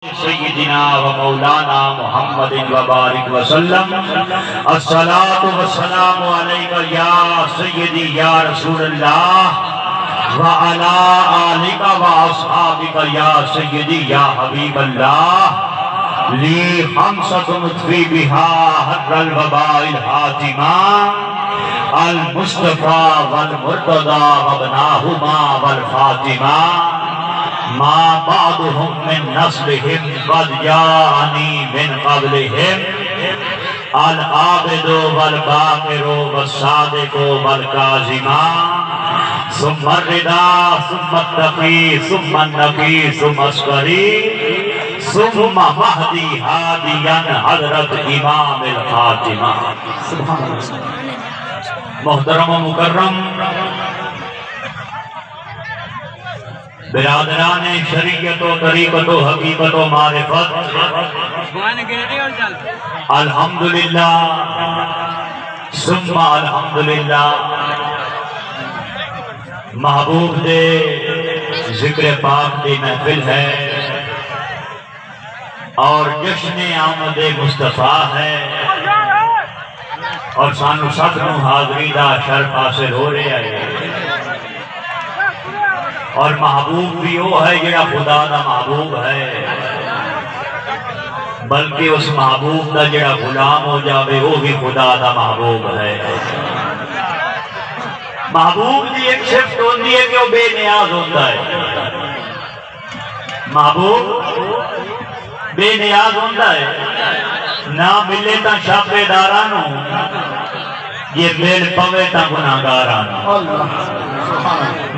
سیدنا و مولانا محمد و بارک وسلم الصلاۃ والسلام علیک یا سیدی یا رسول اللہ وعلی آلک و اصحابک یا سیدی یا حبیب اللہ لی خمسۃ مطفی بها حر الوباء الحاتمہ المصطفى والمرتضى وابناهما والفاطمہ ما بعضهم من نسلهم قد جاءني من قبلهم العابد والباقر والصادق والكاظم ثم الرضا ثم التقي ثم النقي ثم العسكري ثم مهدي هاديا حضرت امام الخاتمہ. محترم و مکرم برادران شریعت و طریقت و حقیقت و معرفت، الحمدللہ ثم الحمدللہ. محبوب دے ذکر پاک دی محفل ہے اور جشن آمد مصطفیٰ ہے اور سانو سب نو حاضری دا شرف حاصل ہو رہا ہے. اور محبوب بھی وہ ہے جڑا خدا دا محبوب ہے، بلکہ اس محبوب دا جڑا غلام ہو جاوے وہ بھی خدا دا محبوب ہے. محبوب دی ایک صفت ہوتی ہے کہ وہ بے نیاز ہوتا ہے. محبوب بے نیاز ہوتا ہے، نہ ملے تا شاپے دارانو، یہ مل پوے تا گناہگارانو.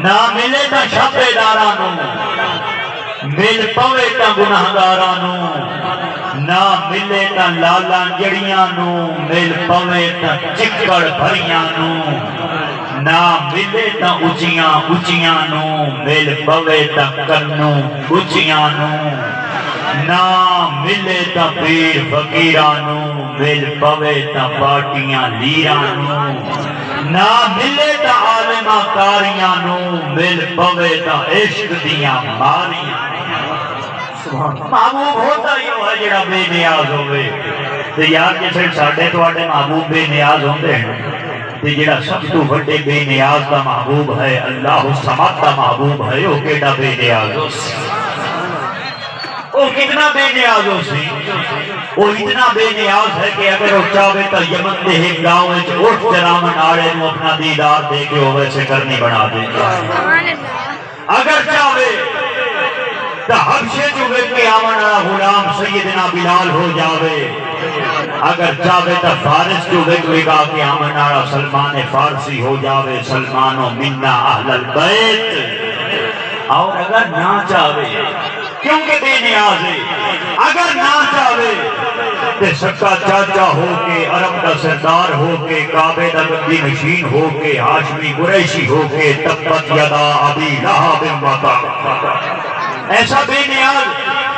نہ ملے تا شاپے دارانو، مل پوے تا گناہگارانو. نہ ملے تا لالا جڑیانو، مل پوے تا چکڑ بھریانو. نہ ملے تا اچیاں اچیانو، مل پوے تا کنو اچیانو. نہ ملے تا پیر فقیرانو، مل پوے تا پارٹیاں لیرانو. نہ ملے تا عالمہ کاریانو، مل پوے تا عشق دیاں ماریاں. محبوب ہوتا ہی ہے جڑا بے نیاز ہوئے. تو یار جیسے ساڑھے تو آڑے محبوب بے نیاز ہوندے ہیں، تو جڑا سب تو بڑے بے نیاز کا محبوب ہے، اللہ الصمد کا محبوب ہے، وہ کیڑا بے نیاز ہو سی، وہ کتنا بے نیاز ہو سی. وہ اتنا بے نیاز ہے کہ اگر وہ چاہے تو یمن دے ایک گاؤں وچ اٹھ جرامن آڑے نو اپنا دیدار دے کے وہ ویسے کرنی بنا دے. اگر چاہے تو حبشے جو کے آمن غلام سیدنا بلال ہو جاوے. اگر چاہے تو فارس جو گا کہ آمن سلمان فارسی ہو جاوے، سلمان و منا اہل البیت. اور اگر نہ چاہے کیونکہ بے نیاز ہے، اگر نہ چاہے تو سکا چاچا ہو کے، عرب کا سردار ہو کے، کعبے دا بندی نشین ہو کے، ہاشمی قریشی ہو کے، تبت یدا ابی لہب وتب. ایسا بے نیاز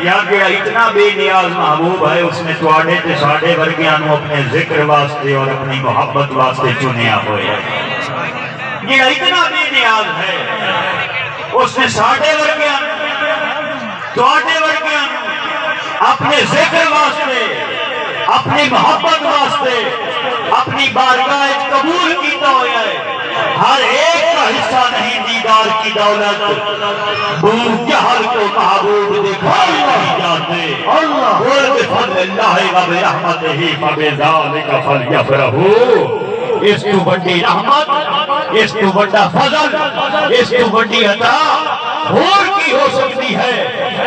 یار جڑا اتنا بے نیاز محبوب ہے، اس نے تواڈے تے ساڈے ورگیاں نو اپنے ذکر واسطے اور اپنی محبت واسطے چنیا ہویا. جڑا اتنا بے نیاز ہے، اس نے ساڈے ورگیاں تواڈے ورگیاں اپنے ذکر واسطے، اپنی محبت واسطے، اپنی بارگاہ قبول کیتا ہویا ہے. ہر ایک کا حصہ نہیں دیدار کی دولت. بو جہل کو محبوب دکھائی نہیں جاتے. قل بفضل اللہ و برحمتہ فبذلک فلیفرحوا. اس تو بڑی رحمت، اس تو بڑا فضل، اس تو بڑی عطا اور کی ہو سکتی ہے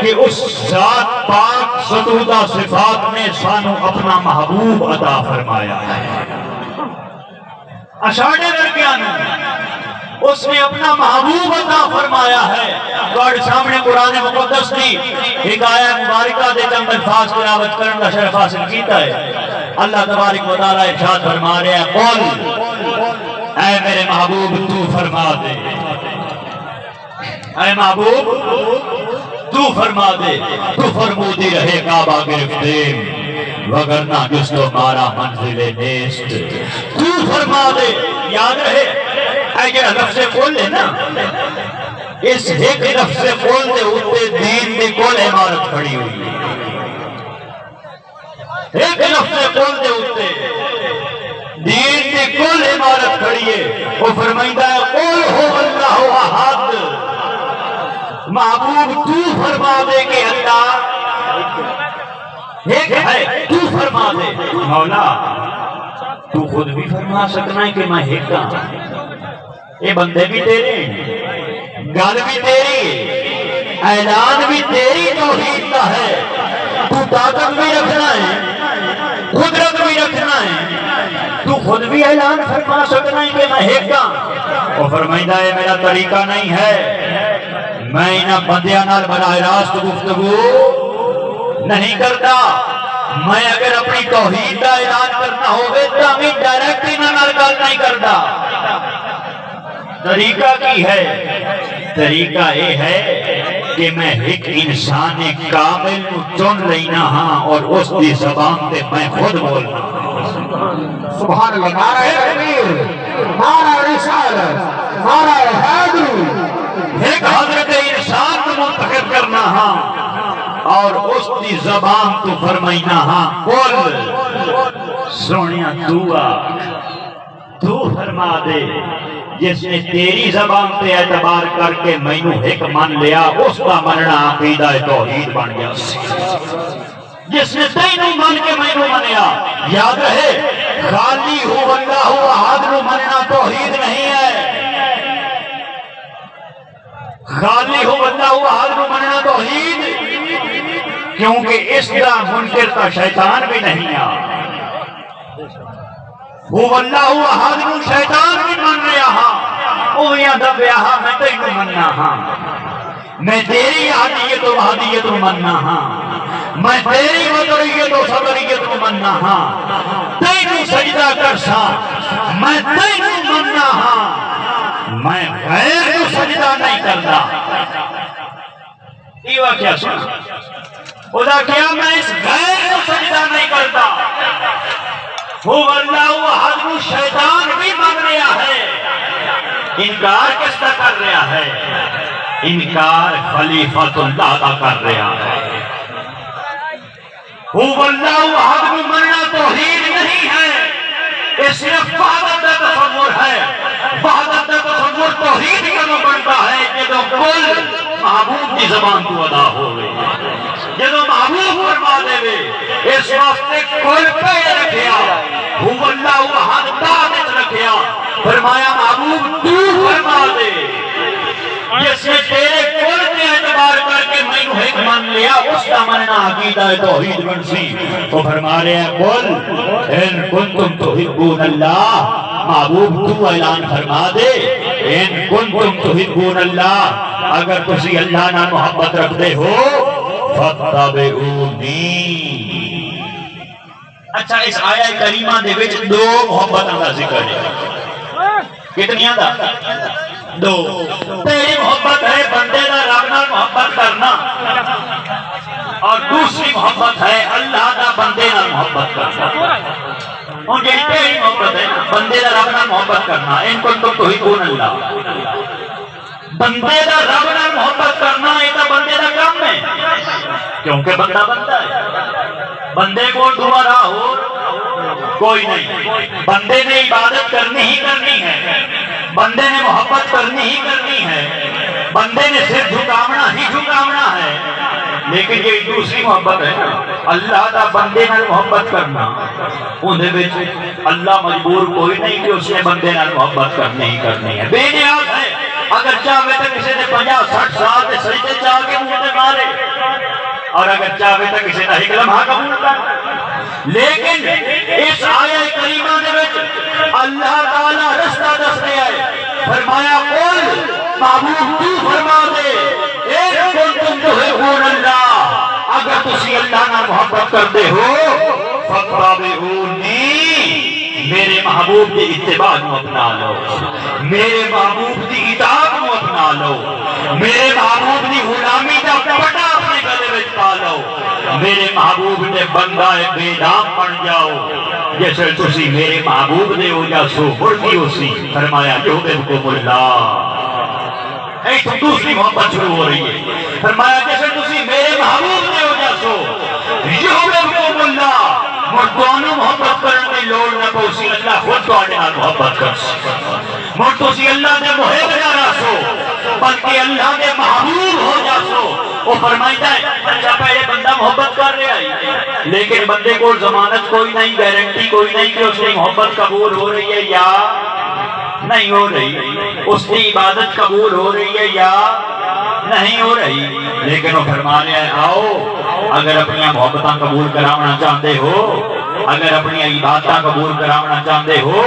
کہ اس ذات پاک ستودہ صفات نے سانو اپنا محبوب عطا فرمایا ہے. اشاڑے درکیان اس نے اپنا محبوب عطا فرمایا ہے. گوڑ سامنے قرآن مقدس کی حکایہ مبارکہ دے چند الفاظ تلاوت کرنے کا شرف حاصل کیتا ہے. اللہ تبارک و تعالیٰ ارشاد فرما رہے ہیں، قل اے میرے محبوب تو فرما دے، اے محبوب تو فرما دے، تو فرمودی رہے کعبہ گرفتیم وگرنہ جس تو مارا منزل نیست. تو فرما دے. یاد رہے اے جڑا لفظ قول ہے نا، اس ایک لفظ قول دے اوتے دین دی کول عمارت کھڑی ہوئی ہے. ایک لفظ قول دے اتے دین دی کل عمارت کھڑی ہے وہ فرمائندہ ہے قول ہو اللہ احد محبوب تو فرما دے کہ اللہ ایک ہے تو فرما دے مولا تو خود بھی فرما سکنا ہے کہ میں ایک ہاں یہ بندے بھی تیرے گل بھی تیری اعلان بھی تیری توحید کا ہے تو طاقت بھی رکھنا ہے قدرت بھی رکھنا ہے تو خود بھی اعلان فرما سکنا ہے کہ میں ایک ہاں وہ فرمائندہ ہے میرا طریقہ نہیں ہے میں انہاں بندیاں نال براہ راست گفتگو نہیں کرتا میں اگر اپنی توحید کا اعلان کرنا ہوگے تو ہمیں ڈائریکٹ انہاں نال گل نہیں کرتا طریقہ کی ہے طریقہ یہ ہے کہ میں ایک انسان کامل کو چن لینا ہاں اور اس کی زبان سے میں خود بولنا سبحان اللہ نعرہ تکبیر نعرہ رسالت نعرہ حیدر ایک حضرت انسان کو منتخب کرنا ہاں اور اس کی زبان تو فرمائنا ہاں بول سونیا تو فرما دے جس نے تیری زبان پہ اعتبار کر کے مینو ایک من لیا اس کا مننا عقیدہ توحید بن گیا جس نے تینوں من کے مینو منیا یاد رہے خالی ہو اللہ احد نو مننا توحید نہیں ہے خالی ہو اللہ احد نو مننا توحید کیونکہ اس کا منکر کا شیطان بھی نہیں ہے وہ اللہ احد نو شیطان بھی من رہا ہاں اویاں دبیا ہاں میں تینوں مننا ہاں میں تیری عادیت و وحدیت نو مننا ہاں میں تیری مدریت و صبریت نو مننا ہاں تینوں سجدہ کرسا میں تینوں مننا ہاں میں غیر کو سجدہ نہیں کرتا یہ واقعہ سنا خدا کیا میں اس غیر کو سجدہ نہیں کرتا وہ اللہ احد کو شیطان بھی مان رہا ہے انکار کس کا کر رہا ہے انکار خلیفۃ اللہ کا کر رہا ہے وہ اللہ احد کو مننا توحید نہیں ہے یہ صرف وحدت کا تصور ہے وحدت کا تصور توحید کیوں بنتا ہے جب کل محبوب کی زبان تو ادا ہوئے جب محبوب فرما دے اس واسطے کل پہلے رکھیا وہ اللہ احد ثابت رکھیا فرمایا محبوب تو فرما دے جس نے تیرے کل کے اعتبار کر کے میں نے ایک مان لیا اس کا مننا عقیدہ توحید بن سی وہ فرما رہے ہیں قل ان کنتم تحبون اللہ محبوب تو اعلان فرما دے ان کنتم تحبون اللہ اگر تسی اللہ نہ محبت رکھتے ہو فاتبعونی اچھا اس آیہ کریمہ دے وچ دو محبتاں دا ذکر ہے کتنیاں دا دو پہلی محبت ہے بندے دا رب نال محبت کرنا اور دوسری محبت ہے اللہ دا بندے نال محبت کرنا اور یہ پہلی محبت ہے بندے دا رب نال محبت کرنا ان کو تحبون اللہ بندے دا رب نال محبت کرنا یہ تو بندے دا کام ہے کیونکہ بندہ بندہ ہے بندے کو دوبارہ ہو کوئی نہیں بندے نے عبادت کرنی ہی کرنی ہے بندے نے محبت کرنی ہی کرنی ہے بندے نے صرف جھکاونا ہی جھکاونا ہے لیکن یہ دوسری محبت ہے اللہ دا بندے نال محبت کرنا اندھے بچ اللہ مجبور کوئی نہیں کہ اس نے بندے نال محبت کرنی ہی کرنی ہے بے نیاز ہے اگر چاہے تو کسی نے 50-60 سال سے سجدے چاہ کے منہ تے مارے اور اگر چاہے تو کسی نے ایک لمحہ قبول کر لیکن اس آیہ کریمہ دے وچ اللہ تعالی رستہ دس رہا ہے فرمایا قل محبوب تو فرما دے ان کنتم تحبون اللہ اگر تسی اللہ نال محبت کرتے ہو فاتبعونی میرے محبوب کی اتباع کو اپنا لو میرے محبوب کی اطاعت کو اپنا لو میرے محبوب کی غلامی کا پٹا اپنے گلے میں پا لو میرے محبوب نے بندہ بے نام بن جاؤ جیسے تسی میرے محبوب نے ہو جا سو بڑھتی ہو سی فرمایا یحببکم اللہ ایک دوسری محبت شروع ہو رہی ہے فرمایا جیسے تسی میرے محبوب نے ہو جا سو یحببکم اللہ مڑ تانوں محبت کرن دی لوڑ نہ پوسی اللہ خود تواڈے نال محبت کرسی مڑ تسی اللہ دے محب نہ رہو بلکہ اللہ دے محبوب ہو جاسو وہ فرمائتا ہے اچھا پہلے بندہ محبت کر رہا ہے لیکن بندے کو ضمانت کوئی نہیں گارنٹی کوئی نہیں کہ اس کی محبت قبول ہو رہی ہے یا نہیں ہو رہی اس کی عبادت قبول ہو رہی ہے یا نہیں ہو رہی لیکن وہ فرما رہے ہیں آؤ اگر اپنی محبتاں قبول کراونا چاہتے ہو اگر اپنی عبادتاں قبول کراونا چاہتے ہو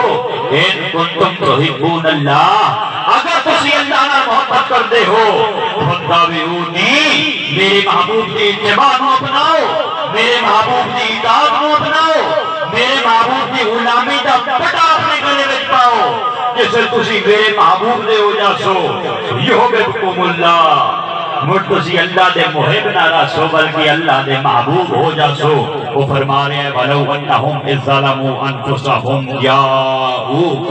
ان کنتم تحبون اللہ اگر تسی اللہ نال محبت کرتے ہو فاتبعونی میرے محبوب کی اتباع نو اپناؤ میرے محبوب کی اطاعت نو اپناؤ میرے محبوب کی غلامی دا پٹا اپنے گلے وچ پاؤ جس تسی میرے محبوب دے ہو جاسو یحببکم اللہ مڑ تسی اللہ دے محب نہ رہو بلکہ اللہ دے محبوب ہو جاسو وہ فرما رہے ہیں وَلَوْ أَنَّهُمْ إِذْ ظَلَمُوا أَنفُسَهُمْ جَاءُوكَ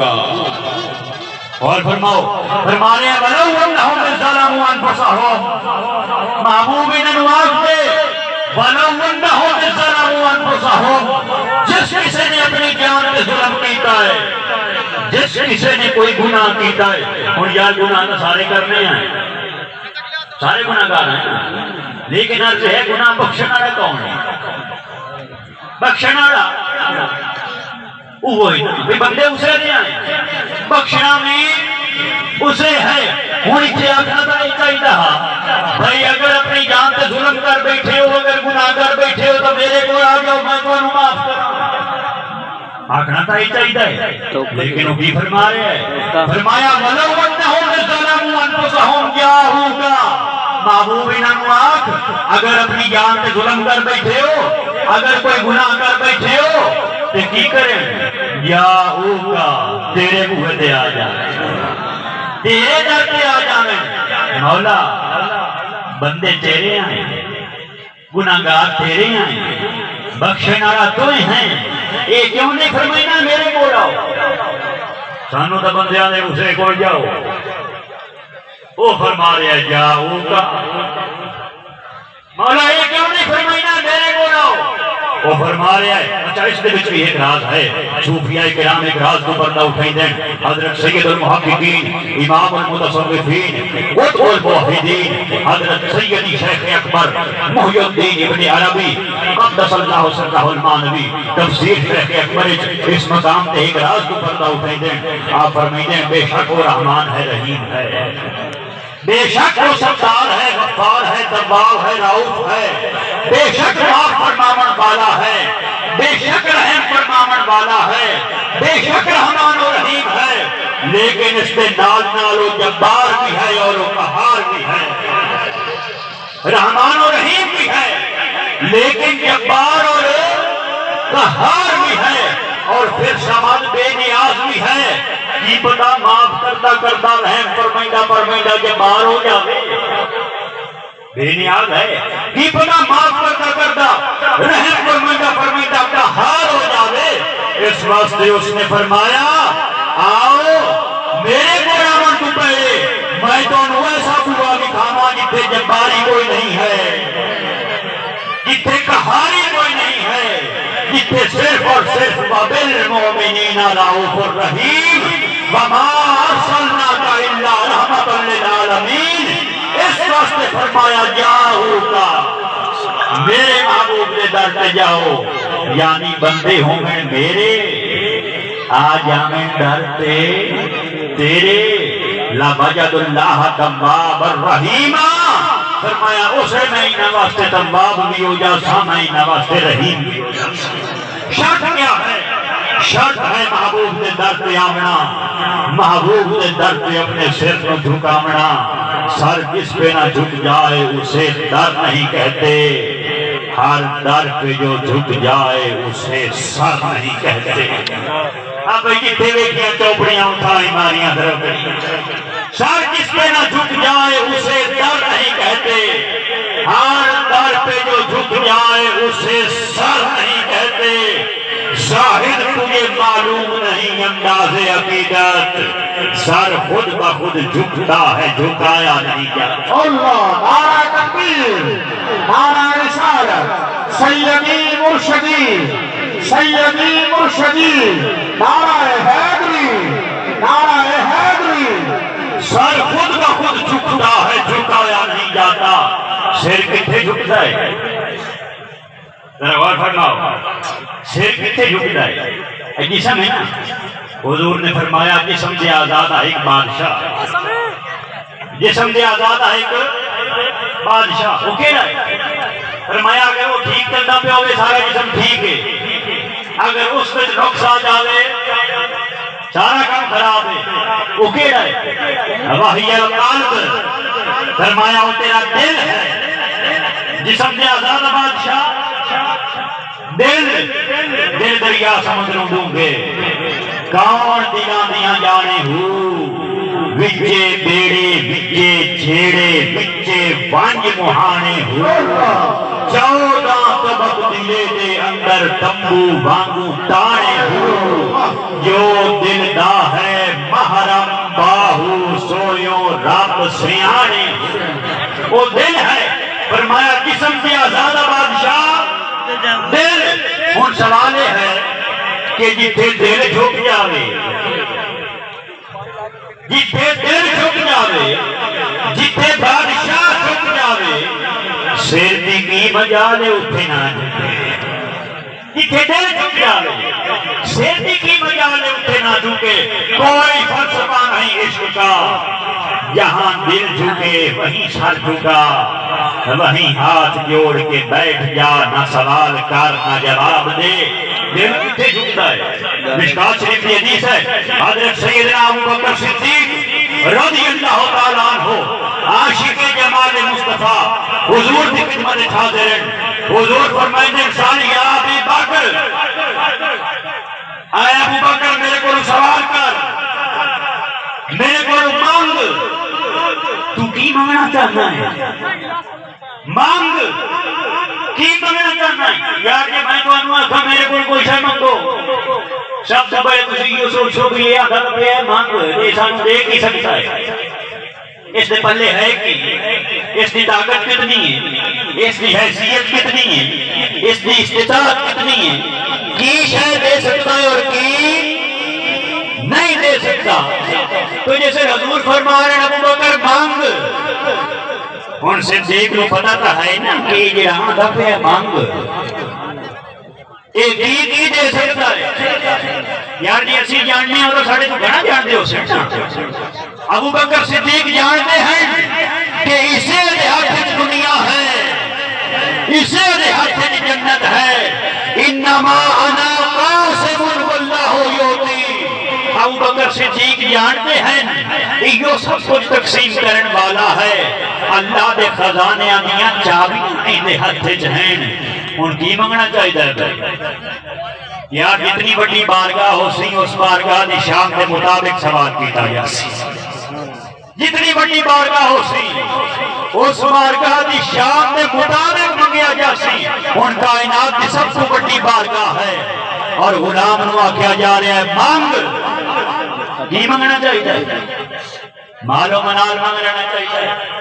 اور فرما رہے ہیں وَلَوْ أَنَّهُمْ إِذْ ظَلَمُوا أَنفُسَهُمْ محبوب انہوں نواز دے وَلَوْ أَنَّهُمْ إِذْ ظَلَمُوا أَنفُسَهُمْ جس کسی نے اپنی جان پہ ظلم کیتا ہے جس کسی نے کوئی گناہ کیتا ہے اور یار گناہ تو سارے کرنے ہیں سارے گناہگار ہیں لیکن عرض ہے گناہ بخشن والا کون ہے بخشن والا وہی بندے اسے نہیں آئے بخشنا میں اسے ہے ہوں اتنے آخنا تھا چاہیے بھائی اگر اپنی جان سے ظلم کر بیٹھے ہو اگر گناہ کر بیٹھے ہو تو میرے کو آ جاؤ میں تو معاف کروں آخنا تھا چاہیے لیکن وہ بھی فرما رہے ہیں فرمایا وَلَوْ أَنَّهُمْ إِذْ ظَلَمُوا أَنفُسَهُمْ جَاءُوكَ محبوب انہوں آنکھ اگر اپنی جان سے ظلم کر بیٹھے ہو اگر کوئی گناہ کر بیٹھے ہو تو کی کریں یا اوکا تیرے منہ دے آ جائیں تیرے در پہ آ جائیں مولا بندے تیرے آئیں گناہگار تیرے آئیں بخشن والا تو ہیں اے کیوں نہیں فرمائنا میرے کو آؤ سانو تو بندیاں نے اسے کو جاؤ وہ فرما رہے ہیں جاؤ کا مولا یہ کیوں نہیں فرمائنا میرے کو آؤ وہ فرما رہے ہیں اچھا اس کے بچ بھی ایک راز ہے صوفیاء کرام ایک راز کو پردہ اٹھائی دیں حضرت سید المحققین امام المتصوفین قطب الموحدین حضرت سیدی شیخ اکبر محی الدین ابن عربی قدس اللہ سرہ المانوی تفسیر شیخ اکبر اس مقام تے ایک راز کو پردہ اٹھائی دیں آپ فرمائی دیں بے شک وہ رحمان ہے رحیم ہے بے شک وہ ستار ہے غفار ہے تواب ہے رؤوف ہے بے شک معاف فرماون والا ہے بے شک رحم فرماون والا ہے بے شک رحمان و رحیم ہے لیکن اس کے نال نال وہ جبار بھی ہے اور وہ قہار بھی ہے رحمان و رحیم بھی ہے لیکن جبار اور قہار بھی ہے اور پھر سماد بے نیاز بھی ہے کی پتا معاف کرتا کرتا رحم فرمائندہ جبار ہو جاوے بے نیاز ہے کی پتا معاف کرتا کرتا رحم فرمائندہ قہار ہو جاوے اس واسطے اس نے فرمایا آؤ میرے کو راون تو پہلے میں تو ایسا ہوا دکھاوا جتنے جباری کوئی نہیں ہے جتنے قہاری کوئی نہیں ہے جتنے صرف اور صرف وَبِالْمُؤْمِنِينَ رَءُوفٌ رَحِيمٌ وَمَا أَرْسَلْنَاكَ إِلَّا رَحْمَةً لِلْعَالَمِينَ اس واسطے فرمایا جاؤ کا میرے محبوب کے در پہ جاؤ یعنی بندے ہوں گے میرے آ جامیں در پہ تیرے لَوَجَدُ اللَّهَ تَوَّابًا رَحِيمًا فرمایا اسے میں انہاں واسطے تواب بھی ہو جا سا میں انہاں واسطے رحیم بھی ہو جا شرط کیا ہے شرط ہے محبوب کے در پہ آمنا محبوب کے در پہ اپنے سر کو جھکامنا سر جس پہ نہ جھک جائے اسے در نہیں کہتے ہر در پہ جو جھک جائے اسے سر نہیں کہتے اب جتنے ویکیاں چوپڑیاں اٹھائیں ماریاں درب سر جس پہ نہ جھک جائے اسے در نہیں کہتے ہر در پہ جو جھک جائے اسے سر نہیں کہتے شاہد تجھے معلوم نہیں انداز عقیدت سر خود بخود جھکتا ہے جھکایا نہیں جاتا اللہ نعرہ تکبیر نعرہ رسالت سیدی مرشدی سیدی مرشدی نعرہ حیدری نعرہ حیدری سر خود کا خود جھکتا ہے جھکایا نہیں جاتا سر کتنے جھکتا ہے ذرا غور فرماؤ سر کتنے جھکتا ہے جسم ہے نا حضور نے فرمایا جسم سے آزاد ہے ایک بادشاہ جسم سے آزاد ہے ایک بادشاہ وہ کہہ ہے فرمایا اگر وہ ٹھیک چلتا پہ ہوگے سارا جسم ٹھیک ہے اگر اس میں نقص آ جائے سارا کام خراب ہے وہ کہہ ہے وحی القلب فرمایا وہ تیرا دل ہے جسم سے آزاد بادشاہ دل دریا سمندروں ڈونگے کون دلاں دیاں جانے ہو وچے بیڑے وچے جھیڑے وچے وانج مہانے ہو 14 طبق دلے دے اندر تمبو وانگو تانے ہو جو دل دا ہے محرم باہو سویوں رب سیانے وہ دل ہے فرمایا جسم سے آزاد بادشاہ دل ہن سوال ہے کہ جتھے دل جھک جاوے جتھے دل جھک جاوے جتھے بادشاہ جھک جاوے سر دی کی مجال اٹھے نہ جھکے جتھے دل جھک جاوے سر دی کی مجال اٹھے نہ جھکے کوئی فلسفہ نہیں عشق کا جہاں دل جھکے وہیں سر جھکا وہیں ہاتھ جوڑ کے بیٹھ جا نہ سوال کر نہ جواب دے دل کتنے جھکتا ہے مشکات شریف کی حدیث ہے حضرت سیدنا ابوبکر صدیق رضی اللہ تعالیٰ عنہ عاشق جمال مصطفیٰ حضور کی خدمت حاضر حضور فرمائیں انسان یا ابی بکر اے ابو بکر میرے کو سوال کر میرے کو مانگ تو کی مانگنا چاہنا ہے مانگ کی مانگنا چاہنا ہے یار کہ میں تو انواع تھا میرے کو کوئی شاہ مانگو سب سے بڑے کسی یہ سوچو کہ یہ آدھا پہ ہے مانگ یہ سانو دیکھ ہی سکتا ہے اس نے پلے ہے کی اس کی طاقت کتنی ہے اس کی حیثیت کتنی ہے اس کی استطاعت کتنی ہے کی شاہ دے سکتا ہے اور کی نہیں دے سکتا تو جیسے حضور فرما رہے ہیں ابو بکر مانگ ان سے دیکھ لو پتا تھا ہے نا کہ یہ آدھا پہ ہے مانگ ایک کی دے سکتا ہے یار جی اسی جاننے ہو تو ساڑھے تو گھنا جانتے ہو سکتا ابو بکر صدیق جانتے ہیں کہ اسے ہاتھ دنیا ہے اسے ہاتھ جنت ہے انما انا قاسم واللہ یوتی ابو بکر صدیق جانتے ہیں یہ سب کچھ تقسیم کرن والا ہے اللہ دے خزانے آنیاں چابی دے ہاتھ جہین ان کی منگنا چاہیے ہے یار جتنی بڑی بارگاہ ہو سی اس بارگاہ دی شان کے مطابق سوال کیتا جا سی جتنی بڑی بارگاہ ہو سی اس بارگاہ دی شان کے مطابق منگیا جا سی ان کائنات کی سب سے بڑی بارگاہ ہے اور غلام نو آکھیا جا رہا ہے مانگ کی منگنا چاہیے مال و منال منگنا چاہیے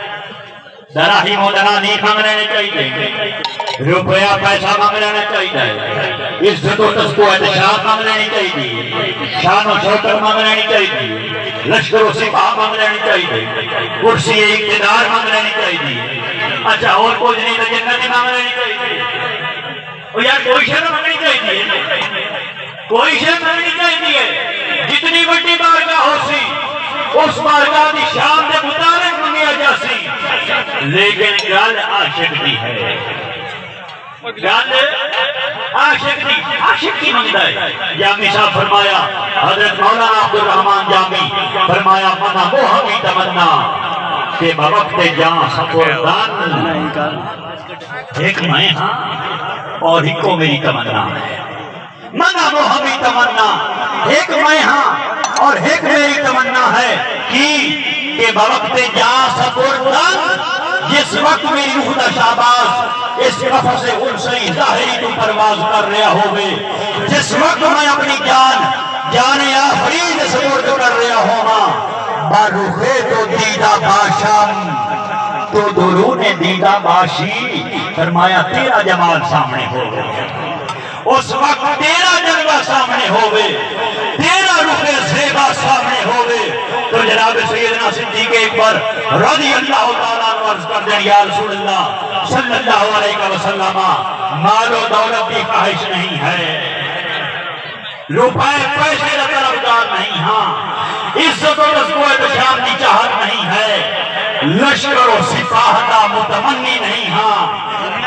دراہیم و دنانیر مانگ لینے چاہیے روپیہ پیسہ مانگ لینا چاہیے عزت و تسکو احتشام مانگ لینی چاہیے شان و شوکت مانگ لینی چاہیے لشکر و سپاہ مانگ لینی چاہیے کرسی اقتدار مانگ لینی چاہیے اچھا اور کچھ نہیں تو جنت مانگ لینی چاہیے اور یار کوئی شے مانگنی چاہیے کوئی شے مانگنی چاہیے جتنی بڑی بارگاہ ہو سی اس بارگاہ دی شان دے مطابق منگیا جا سی لیکن گل عاشق دی ہے گل عاشق کی منگتا ہے جامی صاحب فرمایا حضرت مولانا عبدالرحمن جامی فرمایا منا موہمی تمنا کہ بوقت جان سپردان ایک میں ہاں اور ایک کو میری تمنا ہے منا موہمی تمنا ایک میں ہاں اور ایک میری تمنا ہے کہ بوقت جان سپردان جس وقت میری روح دا شہباز اس نفس انسی ظاہری تو پرواز کر رہا ہوگے جس وقت میں اپنی جان آفرین سپرد کر رہا ہوگا باروخے تو دیدہ باشم تو درون دیدہ باشی فرمایا تیرا جمال سامنے ہوگا اس وقت تیرا جلوہ سامنے ہوئے، تیرا رخ زیبا سامنے ہوئے، تو جناب سیدنا صدیق اکبر رضی اللہ تعالیٰ عنہ عرض کر دیں یا رسول اللہ صلی اللہ علیہ وسلم، مال و دولت کی خواہش نہیں ہے، روپے پیسے کا طلبگار نہیں، ہاں عزت و رسوت شان کی چاہت نہیں ہے، لشکر و سپاہ کا متمنی نہیں، ہاں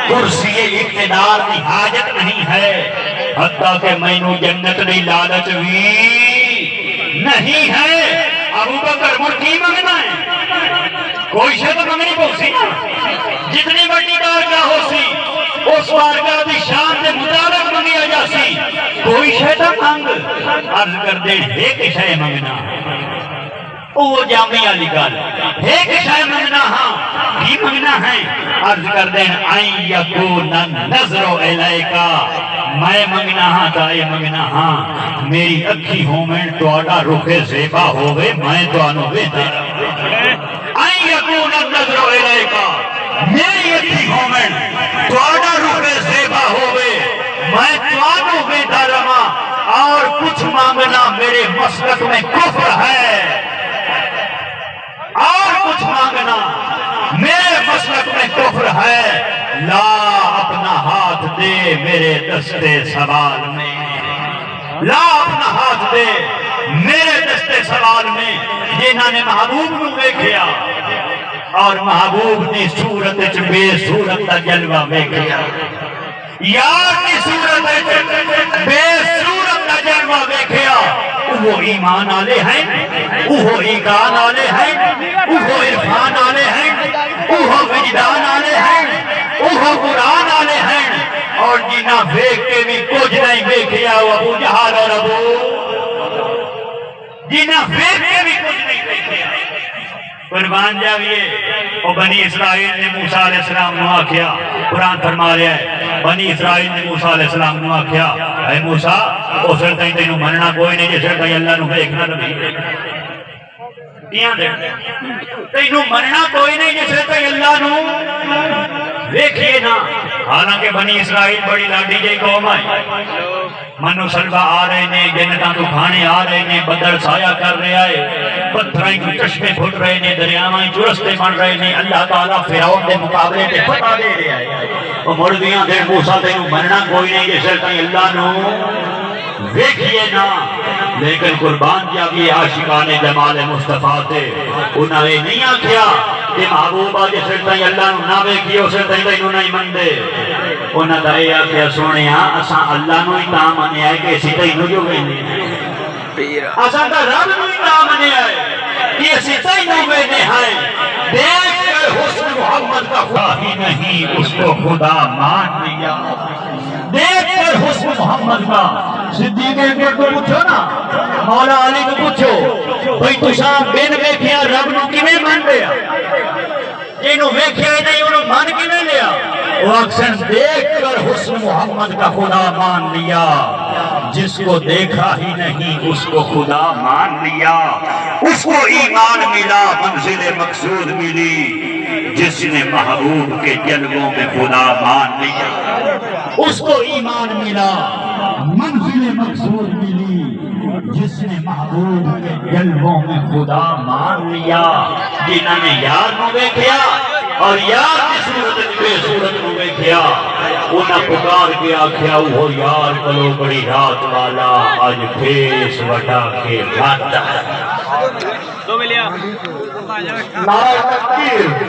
کرسی اقتدار کی حاجت نہیں ہے، حتیٰ کہ مینوں جنت دی لالچ بھی نہیں ہے۔ ابو بکر مر کی منگنا ہے؟ کوئی شے تو منگنی پوسی نا، جتنی بڑی بارگاہ ہو سی اس بارگاہ دی شان دے مطابق منگیا جاسی، کوئی شے تو منگ عرض کر دے ایک شے منگنا، وہ جامعہ علی گل ایک شے منگنا، ہاں کی منگنا ہے؟ عرض کر دیں این یکون النظر الیکا، میں منگنا ہاں تائے منگنا ہاں میری اکھی ہومن تواڈا رخ زیبا ہوئے، میں توانوں ویندے این یکون النظر الیکا، میری اکھی ہومن تواڈا رخ زیبا ہوئے، میں توانوں ویندہ رہا، اور کچھ مانگنا میرے مسلک میں کفر ہے، اور کچھ مانگنا میرے مسلک میں کفر ہے، لا اپنا ہاتھ دے میرے دستے سوال میں، لا اپنا ہاتھ دے میرے دستے سوال میں، جنہاں نے محبوب کو دیکھیا اور محبوب نے صورت بے صورت کا جلوہ دیکھیا، یار کی صورت بے صورت کا جلوہ دیکھیا، وہ ایمان آلے ہیں، وہ ایقان آلے ہیں، وہ عرفان آلے ہیں، وہ وجدان آلے ہیں، وہ قرآن آلے ہیں، اور جنہ دیکھ کے بھی کچھ نہیں دیکھیا وہ ابو جہل اور جنہ دیکھ کے بھی کچھ نہیں دیکھیا۔ قربان جاویے، وہ بنی اسرائیل نے موسیٰ علیہ السلام نے آکھیا، قرآن فرما رہا ہے بنی اسرائیل نے موسیٰ علیہ السلام نے آکھیا اے موسیٰ او سر تینوں مننا کوئی نہیں جیسے کہ اللہ نو دیکھنا نبی کیاں دے تینوں مننا کوئی نہیں جیسے کہ اللہ نو دیکھئے نا، حالانکہ بنی اسرائیل بڑی لاڈی جائی قوم آئی، منو سلوہ آ رہے نے، جنتاں تو کھانے آ رہے نے، بدر سایہ کر رہے آئے، پتھرائیں کو چشمے پھٹ رہے نے، دریاوائیں چرستے بن رہے نے، اللہ تعالیٰ فرعون دے مقابلے تے فتح دے رہے آئے، وہ مردیاں دے موسیٰ تینوں مننا کوئی نہیں جیسے کہ اللہ نو دیکھئے نا، لیکن قربان جاویے عاشقان جمال مصطفیٰ تے انہاں نے نہیں آکھیا کہ محبوبہ جیسے تائیں اللہ نو نہ دیکھئے اسے تینوں نہیں من دے، انہاں دا اے آکھیا سونیا اساں اللہ نو ہی تاں منیا ہے کہ اسی تینوں جو ویندے ہیں، اساں دا رب نو ہی تاں منیا ہے کہ اسی تینوں ویندے ہیں، دیکھ کر حسن محمد کا خدا ہی نہیں اس کو خدا مان لیا، دیکھ کر حسن محمد کا صدیق اکبر کو پوچھو نا، مولا علی کو پوچھو بھئی تساں بن ویکھیا رب نو کیویں من لیا، جنوں ویکھیا ہی نہیں انہوں من کیویں لیا، وہ اکثر دیکھ کر حسن محمد کا خدا مان لیا، جس کو دیکھا ہی نہیں اس کو خدا مان لیا، اس کو ایمان ملا منزل مقصود ملی، جس نے محبوب کے جلووں میں خدا مان لیا، اس کو ایمان ملا منزل مقصود ملی، جس نے محبوب کے جلووں میں خدا مان لیا، جنہوں نے یار نو دیکھیا اور یار کی صورت بے صورت نو دیکھیا، انہاں پکار کے آکھیا وہ یار کلو بڑی رات والا آج پھیس وٹا کے بھاتا، نعرہ تکبیر،